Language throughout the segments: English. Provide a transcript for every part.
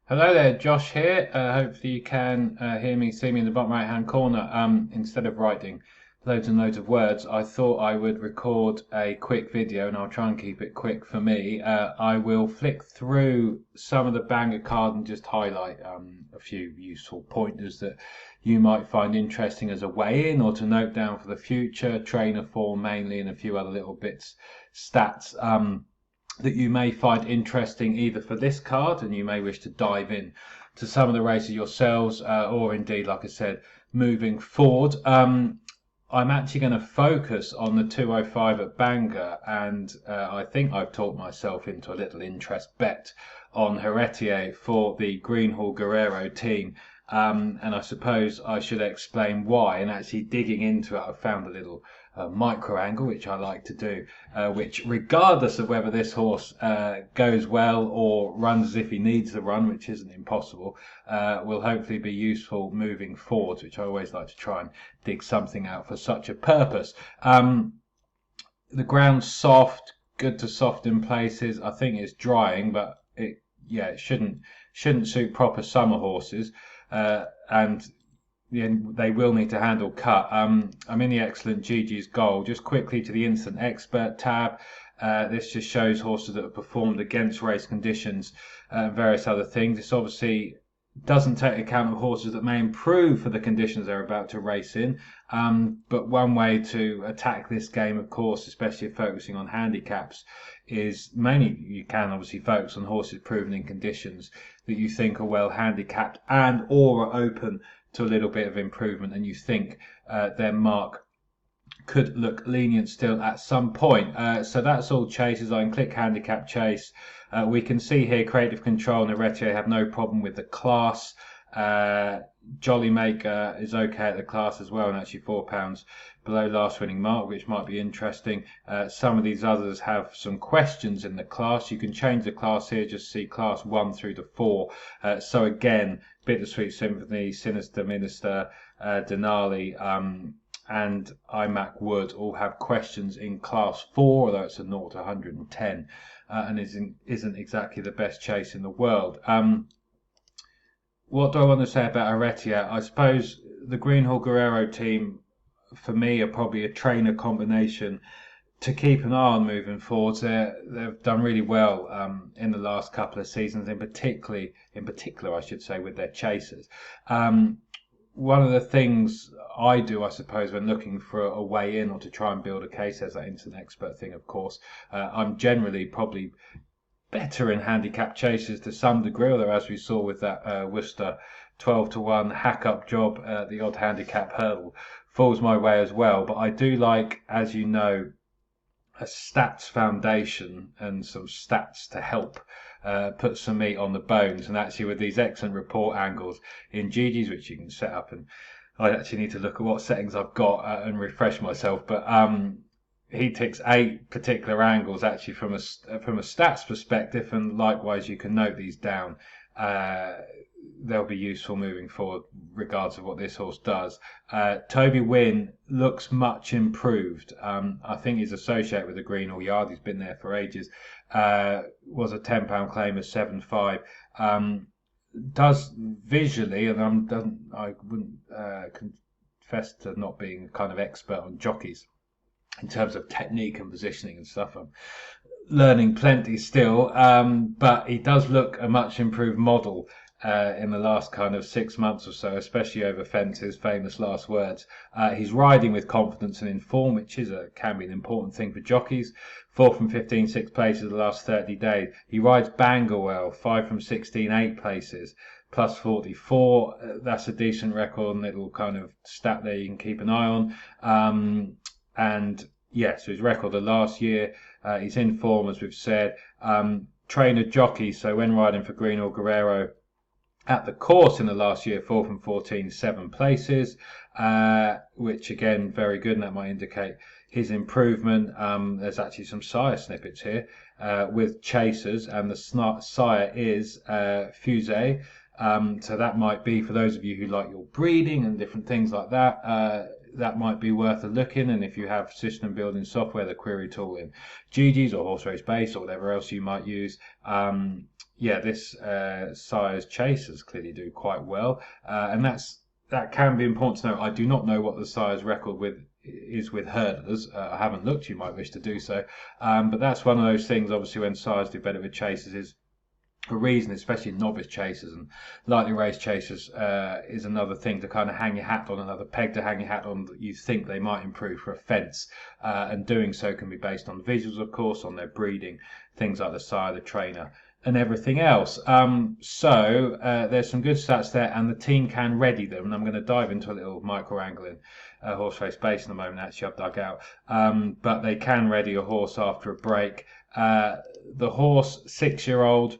Hello there, Josh here. Hopefully you can hear me, see me in the bottom right hand corner. Instead of writing loads and loads of words, I thought I would record a quick video and I'll try and keep it quick for me. I will flick through some of the Bangor card and just highlight a few useful pointers that you might find interesting as a way in or to note down for the future, trainer form mainly, and a few other little bits, stats. That you may find interesting either for this card and you may wish to dive in to some of the races yourselves or indeed, like I said, moving forward. I'm actually going to focus on the 205 at Bangor, and I think I've talked myself into a little interest bet on Heritier for the Greenhall Guerrero team. And I suppose I should explain why. And actually digging into it, I found a little micro angle, which I like to do, which regardless of whether this horse goes well or runs as if he needs to run, which isn't impossible, will hopefully be useful moving forwards, which I always like to try and dig something out for such a purpose. The ground's soft, good to soft in places. I think it's drying, but it shouldn't suit proper summer horses. And they will need to handle cut. I'm in the excellent Gigi's Goal. Just quickly to the Instant Expert tab. This just shows horses that have performed against race conditions and various other things. This obviously doesn't take account of horses that may improve for the conditions they're about to race in. But one way to attack this game, of course, especially if focusing on handicaps, is mainly you can obviously focus on horses proven in conditions that you think are well handicapped and or are open to a little bit of improvement, and you think their mark could look lenient still at some point. So that's all chases. I can click handicap chase. We can see here Creative Control and Heritier have no problem with the class. Jolly Maker is okay at the class as well, and actually £4 below last winning mark, which might be interesting. Some of these others have some questions in the class. You can change the class here, just see class 1 through to 4. So again, Bittersweet Symphony, Sinister Minister, Denali, and iMac Wood all have questions in class 4, although it's a 0 to 110 and isn't exactly the best chase in the world. What do I want to say about Heritier? I suppose the Greenhall Guerrero team, for me, are probably a trainer combination to keep an eye on moving forwards. They've done really well in the last couple of seasons, in particular, I should say, with their chasers. One of the things I do, I suppose, when looking for a way in or to try and build a case, as that instant expert thing, of course, I'm generally probably better in handicap chases to some degree, although as we saw with that Worcester 12 to 1 hack up job, the odd handicap hurdle falls my way as well. But I do like, as you know, a stats foundation and some stats to help put some meat on the bones. And actually with these excellent report angles in Gigi's, which you can set up, and I actually need to look at what settings I've got and refresh myself, but he ticks 8 particular angles actually from a stats perspective, and likewise you can note these down. They'll be useful moving forward regardless of what this horse does. Toby Wynn looks much improved. I think he's associated with the Greenhall Yard. He's been there for ages. Was a £10 claim of 7.5. Does visually, and I wouldn't confess to not being a kind of expert on jockeys in terms of technique and positioning and stuff. I'm learning plenty still, but he does look a much improved model in the last kind of 6 months or so, especially over fences, famous last words. He's riding with confidence and in form, which can be an important thing for jockeys. 4 from 15, 6 places the last 30 days. He rides Bangor well, 5 from 16, 8 places, plus 44. That's a decent record and little kind of stat there you can keep an eye on. And yeah, so his record of last year, he's in form, as we've said. Trainer jockey, so when riding for Greenhall Guerrero at the course in the last year, 4 from 14, 7 places, which again, very good, and that might indicate his improvement. There's actually some sire snippets here with chasers, and the sire is Fuse. So that might be, for those of you who like your breeding and different things like that, that might be worth a look in. And if you have system building software, the query tool in Gigi's or Horse Race Base or whatever else you might use, yeah, this sire's chasers clearly do quite well, and that can be important to know. I do not know what the sire's record is with hurdlers. I haven't looked. You might wish to do so, but that's one of those things. Obviously, when sires do better with chasers, is a reason, especially novice chasers and lightly raced chasers, is another thing to kind of hang your hat on, another peg to hang your hat on that you think they might improve for a fence. And doing so can be based on visuals, of course, on their breeding, things like the sire, the trainer, and everything else. So there's some good stats there, and the team can ready them. And I'm going to dive into a little micro angle in horse race base in a moment. Actually, I've dug out, but they can ready a horse after a break. The horse, 6-year-old.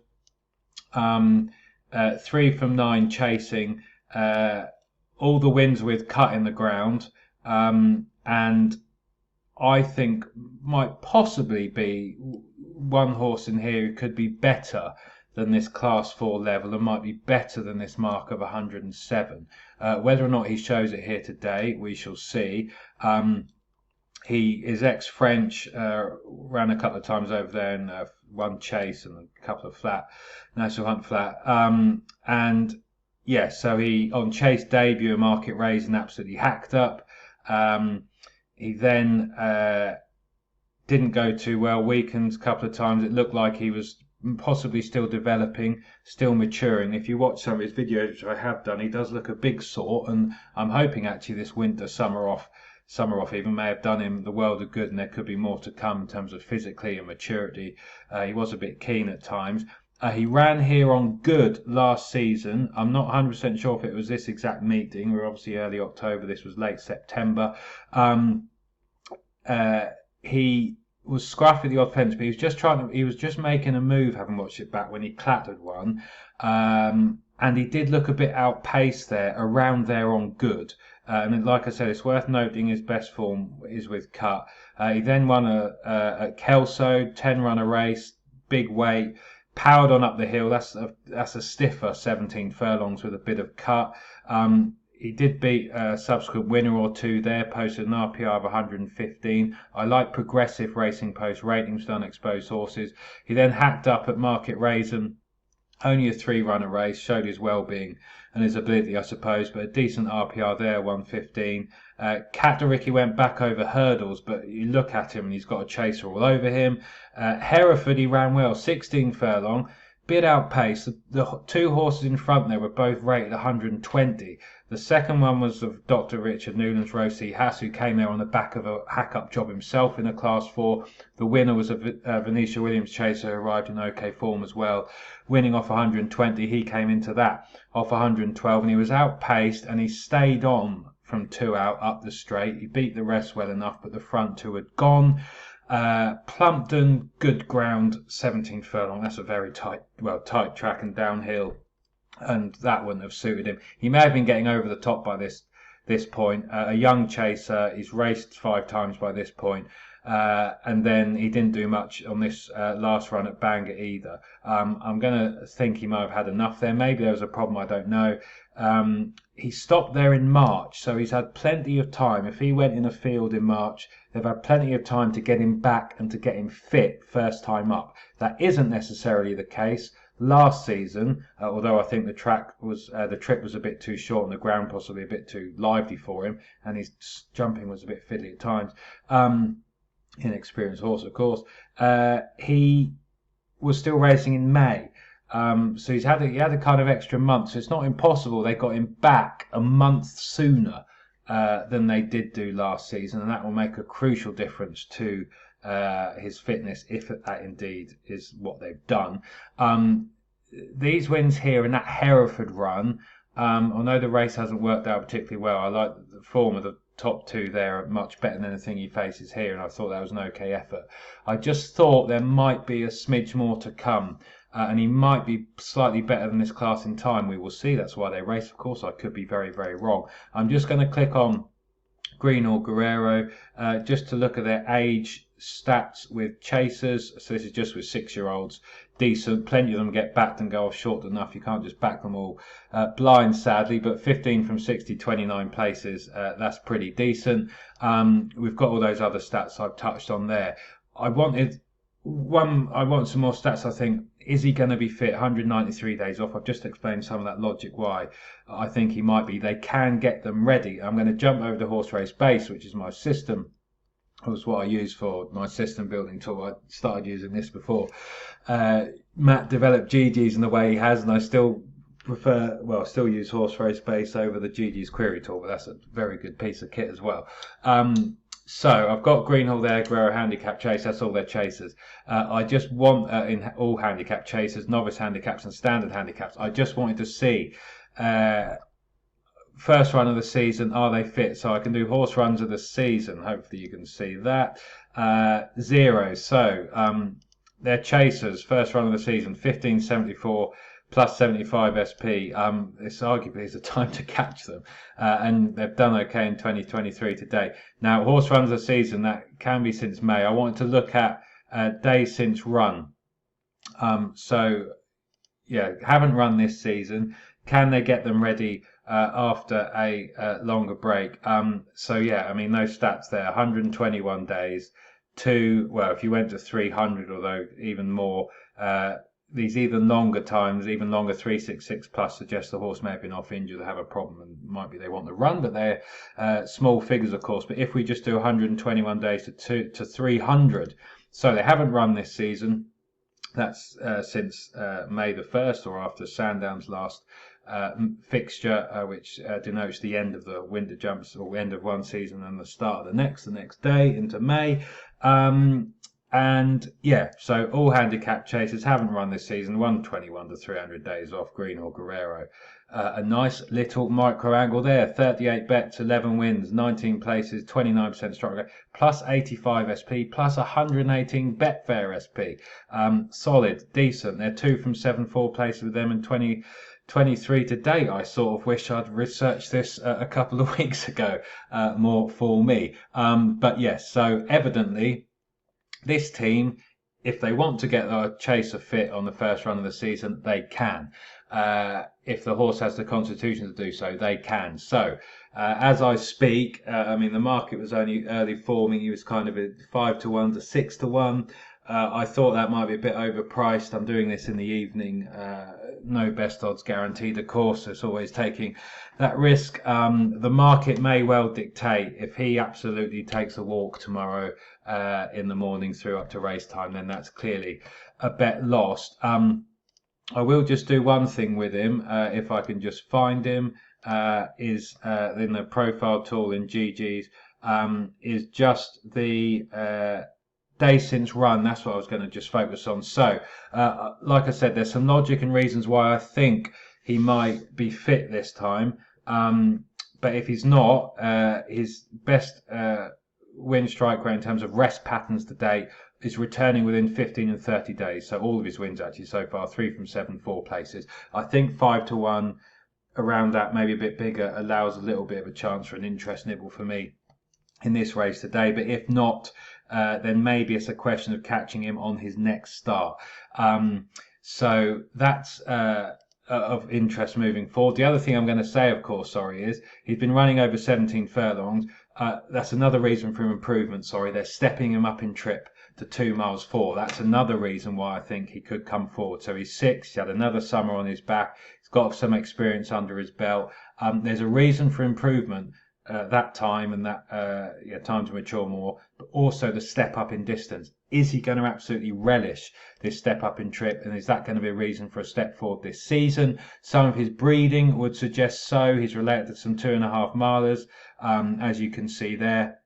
3 from 9 chasing, all the wins with cut in the ground, and I think might possibly be one horse in here who could be better than this class 4 level and might be better than this mark of 107. Whether or not he shows it here today, we shall see. He is ex-French, ran a couple of times over there and one chase and a couple of flat, National Hunt flat. And yeah, so he on chase debut, market raised and absolutely hacked up. He then didn't go too well, weakened a couple of times. It looked like he was possibly still developing, still maturing. If you watch some of his videos, which I have done, he does look a big sort, and I'm hoping actually this winter, summer off even may have done him the world of good, and there could be more to come in terms of physically and maturity. He was a bit keen at times. He ran here on good last season. I'm not 100% sure if it was this exact meeting. We're obviously early October. This was late September. He was scruffy at the odd fence, but he was just making a move, having watched it back, when he clattered one. And he did look a bit outpaced there, around there on good. And like I said, it's worth noting his best form is with cut. He then won at Kelso, 10-runner race, big weight, powered on up the hill. That's a stiffer 17 furlongs with a bit of cut. He did beat a subsequent winner or two there, posted an RPI of 115. I like progressive racing post ratings for unexposed horses. He then hacked up at Market Raisin. Only a 3-runner race, showed his well-being and his ability, I suppose, but a decent RPR there, 115. Ricky went back over hurdles, but you look at him and he's got a chaser all over him. Hereford, he ran well, 16 furlong, bit outpaced. The 2 horses in front there were both rated 120. The second one was of Dr. Richard Newland's Rosie Hass, who came there on the back of a hack-up job himself in a Class 4. The winner was a Venetia Williams chaser who arrived in OK form as well, winning off 120. He came into that off 112, and he was outpaced, and he stayed on from 2 out up the straight. He beat the rest well enough, but the front 2 had gone. Plumpton, good ground, 17 furlong. That's a very tight track and downhill, and that wouldn't have suited him. He may have been getting over the top by this point. A young chaser. He's raced 5 times by this point. And then he didn't do much on this last run at Bangor either. I'm going to think he might have had enough there. Maybe there was a problem, I don't know. He stopped there in March, so he's had plenty of time. If he went in a field in March, they've had plenty of time to get him back and to get him fit first time up. That isn't necessarily the case. Last season, although I think the trip was a bit too short and the ground possibly a bit too lively for him, and his jumping was a bit fiddly at times. Inexperienced horse, of course. He was still racing in May, so he had a kind of extra month. So it's not impossible they got him back a month sooner than they did do last season, and that will make a crucial difference to his fitness, if that indeed is what they've done. These wins here in that Hereford run, although the race hasn't worked out particularly well, I like the form of the top 2 there, are much better than anything he faces here, and I thought that was an okay effort. I just thought there might be a smidge more to come, and he might be slightly better than this class in time. We will see. That's why they race. Of course, I could be very, very wrong. I'm just going to click on Green or Guerrero just to look at their age stats with chasers. So this is just with 6-year-olds. Decent. Plenty of them get backed and go off short enough. You can't just back them all blind, sadly, but 15 from 60, 29 places. That's pretty decent. We've got all those other stats I've touched on there. I wanted I want some more stats. I think, is he going to be fit? 193 days off. I've just explained some of that logic why I think he might be. They can get them ready. I'm going to jump over to Horse Race Base, which is my system. It was what I use for my system building tool. I started using this before Matt developed GGs in the way he has, and I still still use Horse Race Base over the GG's query tool, but that's a very good piece of kit as well. So I've got Greenhall there, Guerrero handicap chase, that's all their chasers. I just want, in all handicap chasers, novice handicaps and standard handicaps, I just wanted to see first run of the season, are they fit? So I can do horse runs of the season, hopefully you can see that. 0, so their chasers, first run of the season, 1574 plus 75 SP. This arguably is a time to catch them, and they've done okay in 2023 today. Now, horse runs of the season, that can be since May. I wanted to look at days since run. So, yeah, haven't run this season. Can they get them ready after a longer break? So, yeah, I mean, those stats there, 121 days. If you went to 300, although even more, these even longer times, even longer 366 plus, suggest the horse may have been off injured, they have a problem, and might be they want to run, but they're small figures, of course. But if we just do 121 days to 300, so they haven't run this season. That's since May the 1st, or after Sandown's last fixture, which denotes the end of the winter jumps, or end of one season and the start of the next day into May. And yeah, so all handicap chasers haven't run this season, 121 to 300 days off, Greenhall Guerrero. A nice little micro angle there, 38 bets, 11 wins, 19 places, 29% strike rate, plus 85 SP, plus 118 Betfair SP. Solid, decent. They're 2 from 7 4 places with them, and 23 to date. I sort of wish I'd researched this a couple of weeks ago, more for me. But yes, so evidently this team, if they want to get a chaser fit on the first run of the season, they can. If the horse has the constitution to do so, they can. So, as I speak, I mean, the market was only early forming. He was kind of a 5 to 1 to 6 to 1. I thought that might be a bit overpriced. I'm doing this in the evening. No best odds guaranteed, of course. It's always taking that risk. The market may well dictate, if he absolutely takes a walk tomorrow in the morning through up to race time, then that's clearly a bet lost. I will just do one thing with him, if I can just find him, is in the profile tool in GG's, is just the day since run. That's what I was going to just focus on. So, like I said, there's some logic and reasons why I think he might be fit this time. But if he's not, his best win strike rate in terms of rest patterns to date is returning within 15 and 30 days. So all of his wins actually so far, 3 from 7 4 places. I think 5 to 1 around that, maybe a bit bigger, allows a little bit of a chance for an interest nibble for me in this race today. But if not, then maybe it's a question of catching him on his next start. So that's of interest moving forward. The other thing I'm going to say, of course, is he's been running over 17 furlongs. That's another reason for improvement. They're stepping him up in trip to 2 miles 4. That's another reason why I think he could come forward. So he's 6. He had another summer on his back. He's got some experience under his belt. There's a reason for improvement. That time and that time to mature more, but also the step up in distance. Is he going to absolutely relish this step up in trip, and is that going to be a reason for a step forward this season? Some of his breeding would suggest so. He's related to some 2.5 milers, as you can see there,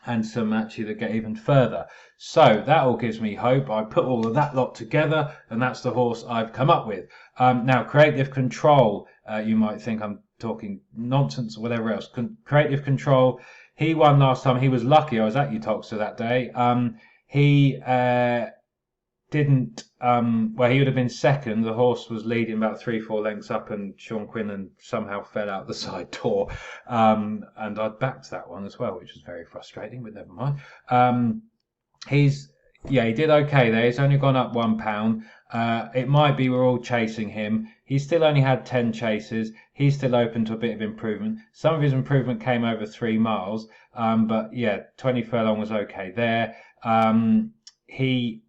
and some actually that get even further. So that all gives me hope. I put all of that lot together, and that's the horse I've come up with. Now, Creative Control, you might think I'm talking nonsense or whatever else. Creative Control, he won last time. He was lucky. I was at Utoxa that day. He didn't, he would have been second. The horse was leading about 3-4 lengths up, and Sean Quinlan somehow fell out the side door. And I'd backed that one as well, which was very frustrating, but never mind. He did okay there. He's only gone up £1. It might be we're all chasing him. He's still only had 10 chases. He's still open to a bit of improvement. Some of his improvement came over 3 miles. But yeah, 20 furlong was okay there. he,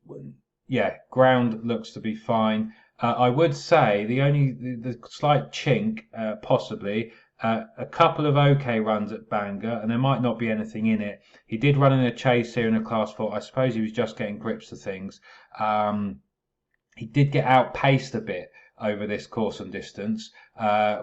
yeah, ground looks to be fine. I would say the slight chink, possibly, a couple of okay runs at Bangor, and there might not be anything in it. He did run in a chase here in a Class 4. I suppose he was just getting grips to things. He did get outpaced a bit over this course and distance,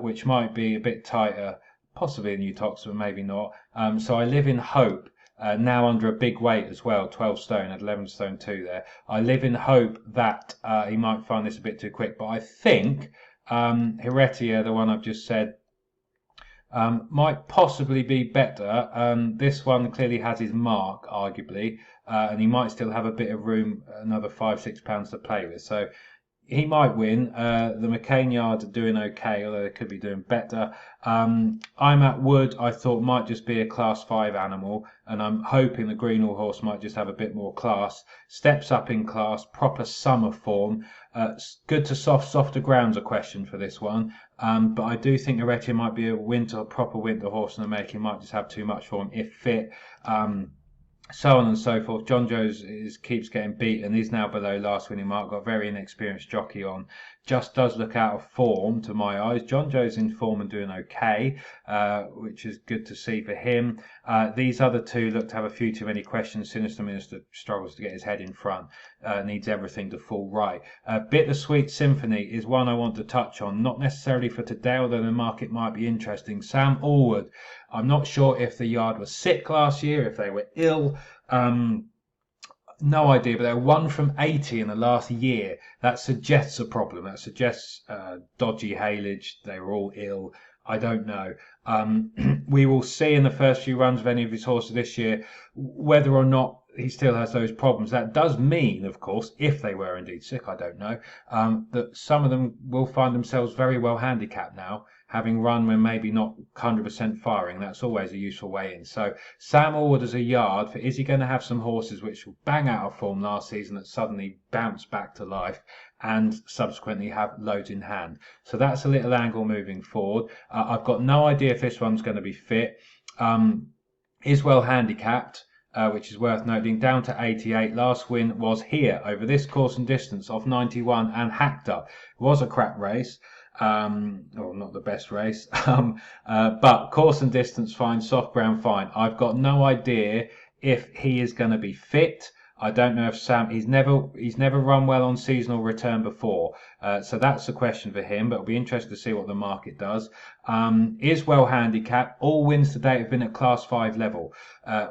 which might be a bit tighter, possibly in Utox, but maybe not. So I live in hope. Now under a big weight as well, 12 stone at 11 stone 2 there. I live in hope that he might find this a bit too quick, but I think Heritier, the one I've just said, might possibly be better. This one clearly has his mark, arguably, and he might still have a bit of room, another £5-6 to play with. So he might win. The McCain yard are doing okay, although they could be doing better. I'm at Wood, I thought might just be a Class 5 animal, and I'm hoping the Greenall horse might just have a bit more class. Steps up in class, proper summer form. Good to softer grounds a question for this one. But I do think Heritier might be a proper winter horse in the making. Might just have too much for him if fit. So on and so forth. John Joes keeps getting beaten. He's now below last winning mark. Got a very inexperienced jockey on. Just does look out of form to my eyes. John Joes in form and doing okay, which is good to see for him. These other two look to have a few too many questions. Sinister Minister struggles to get his head in front. Needs everything to fall right. Bittersweet Symphony is one I want to touch on. Not necessarily for today, although the market might be interesting. Sam Allwood. I'm not sure if the yard was sick last year, if they were ill. No idea, but they're 1 from 80 in the last year. That suggests a problem. That suggests dodgy haylage. They were all ill. I don't know. We will see in the first few runs of any of his horses this year whether or not he still has those problems. That does mean, of course, if they were indeed sick, I don't know, that some of them will find themselves very well handicapped now, having run when maybe not 100% firing. That's always a useful way in. So Sam Allwood as a yard for, is he going to have some horses which will bang out of form last season that suddenly bounce back to life and subsequently have loads in hand? So that's a little angle moving forward. I've got no idea if this one's going to be fit. Is well handicapped, which is worth noting, down to 88. Last win was here over this course and distance off 91 and hacked up. It was a crap race. Or not the best race, but course and distance fine, soft ground fine. I've got no idea if he is going to be fit. I don't know if Sam, he's never run well on seasonal return before, so that's a question for him, but it'll be interesting to see what the market does. Is well handicapped. All wins to date have been at Class 5 level.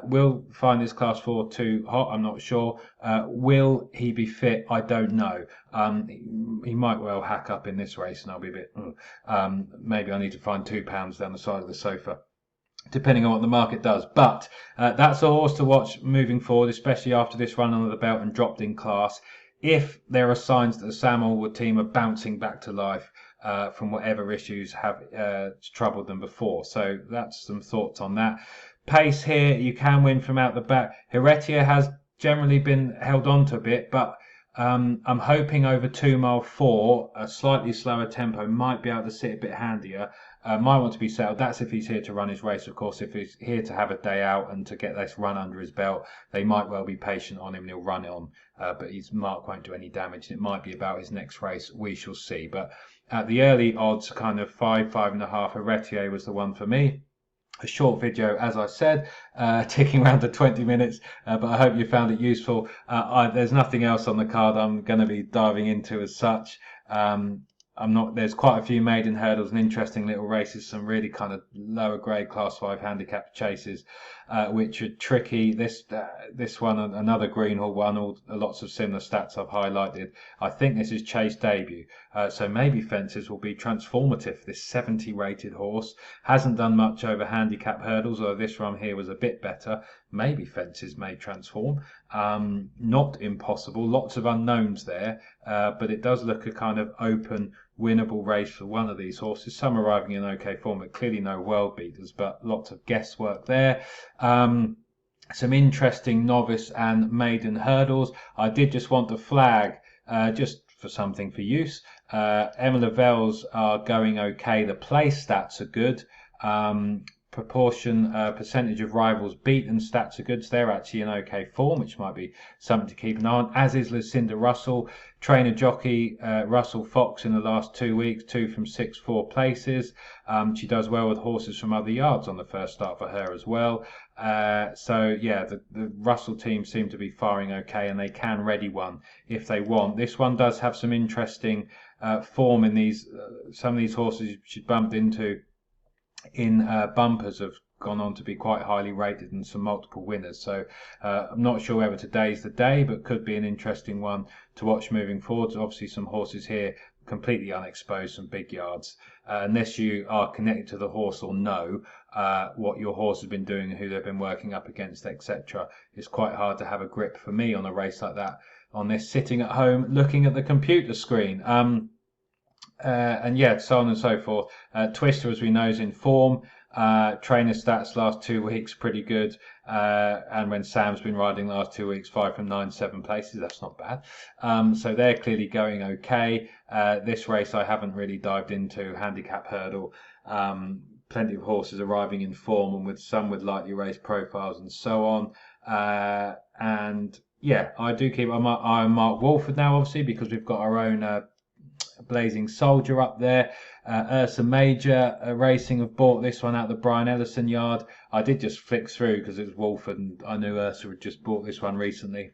Will find this Class 4 too hot? I'm not sure. Will he be fit? I don't know. He might well hack up in this race, and I'll be a bit, maybe I need to find £2 down the side of the sofa, depending on what the market does. But that's a horse to watch moving forward, especially after this run under the belt and dropped in class. If there are signs that the Sam Allwood team are bouncing back to life from whatever issues have troubled them before. So that's some thoughts on that. Pace here, you can win from out the back. Heritier has generally been held on to a bit, but I'm hoping over 2 mile 4, a slightly slower tempo might be able to sit a bit handier. Might want to be settled. That's if he's here to run his race, of course. If he's here to have a day out and to get this run under his belt, they might well be patient on him and he'll run it on. But his mark won't do any damage. It might be about his next race. We shall see. But at the early odds, kind of 5.5, Heritier was the one for me. A short video, as I said, ticking around to 20 minutes, but I hope you found it useful. There's nothing else on the card I'm going to be diving into as such. There's quite a few maiden hurdles and interesting little races, some really kind of lower grade Class 5 handicap chases, which are tricky. This one, another Greenall one, lots of similar stats I've highlighted. I think this is Chase debut, so maybe Fences will be transformative. This 70 rated horse hasn't done much over handicap hurdles, although this run here was a bit better. Maybe Fences may transform. Not impossible. Lots of unknowns there, but it does look a kind of open, winnable race for one of these horses. Some arriving in okay form, but clearly no world beaters, but lots of guesswork there. Some interesting novice and maiden hurdles. I did just want to flag, just for something for use. Emma Lavelles are going okay. The place stats are good. proportion, percentage of rivals beaten stats are good, so they're actually in okay form, which might be something to keep an eye on, as is Lucinda Russell. Trainer jockey Russell Fox in the last 2 weeks, 2 from 6 4 places. She does well with horses from other yards on the first start for her as well. So yeah, the Russell team seem to be firing okay, and they can ready one if they want. This one does have some interesting form in these. Some of these horses she bumped into in bumpers have gone on to be quite highly rated and some multiple winners. So I'm not sure whether today's the day, but could be an interesting one to watch moving forward. Obviously some horses here completely unexposed, some big yards. Unless you are connected to the horse or know what your horse has been doing and who they've been working up against, etc., it's quite hard to have a grip for me on a race like that on this sitting at home looking at the computer screen. And yeah, so on and so forth. Twister, as we know, is in form. Trainer stats last 2 weeks pretty good. And when Sam's been riding last 2 weeks, 5 from 9, 7 places, that's not bad. So they're clearly going okay. This race I haven't really dived into, handicap hurdle. Plenty of horses arriving in form, and with some with lightly raced profiles and so on. And yeah, I do keep I'm Mark Wolford now, obviously, because we've got our own Blazing Soldier up there. Ursa Major Racing have bought this one out the Brian Ellison yard. I did just flick through because it was Wolford, and I knew Ursa had just bought this one recently,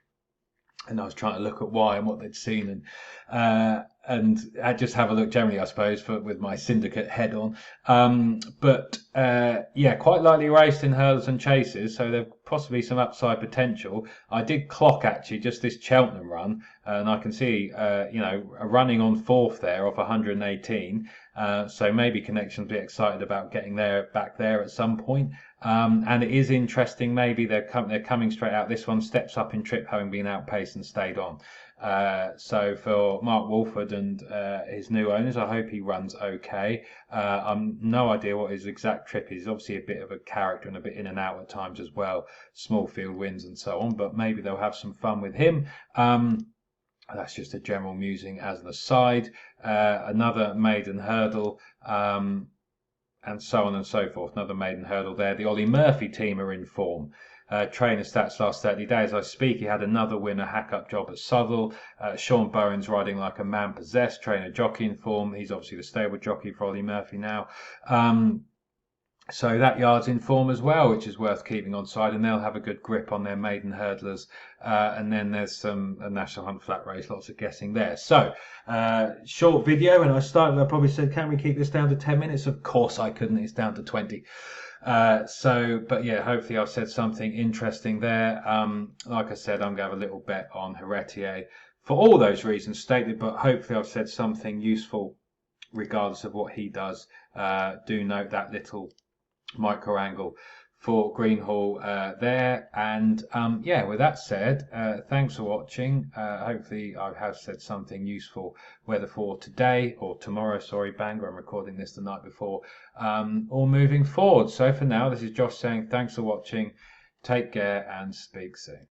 and I was trying to look at why and what they'd seen, and I just have a look generally, I suppose, with my syndicate head on. But yeah, quite lightly raced in hurdles and chases, so there's possibly some upside potential. I did clock actually just this Cheltenham run, and I can see running on 4th there off 118. So maybe Connections will be excited about getting back there at some point. And it is interesting, maybe they're coming straight out. This one steps up in trip, having been outpaced and stayed on. So for Mark Wolford and his new owners, I hope he runs okay. I'm no idea what his exact trip is. He's obviously a bit of a character and a bit in and out at times as well, small field wins and so on, but maybe they'll have some fun with him. That's just a general musing as an aside. Another maiden hurdle, and so on and so forth. Another maiden hurdle there. The Ollie Murphy team are in form. Trainer stats last 30 days. I speak. He had another winner, hack-up job at Southwell. Sean Bowen's riding like a man possessed. Trainer jockey in form. He's obviously the stable jockey for Ollie Murphy now. So that yard's in form as well, which is worth keeping on side, and they'll have a good grip on their maiden hurdlers. And then there's a National Hunt flat race, lots of guessing there. So, short video, and I probably said, can we keep this down to 10 minutes? Of course I couldn't, it's down to 20. But yeah, hopefully I've said something interesting there. Like I said, I'm going to have a little bet on Heritier for all those reasons stated, but hopefully I've said something useful regardless of what he does. Do note that little micro angle for Greenhall there, and yeah, with that said, thanks for watching. Hopefully I have said something useful, whether for today or tomorrow, sorry, Bangor, I'm recording this the night before, or moving forward. So for now, this is Josh saying thanks for watching, take care and speak soon.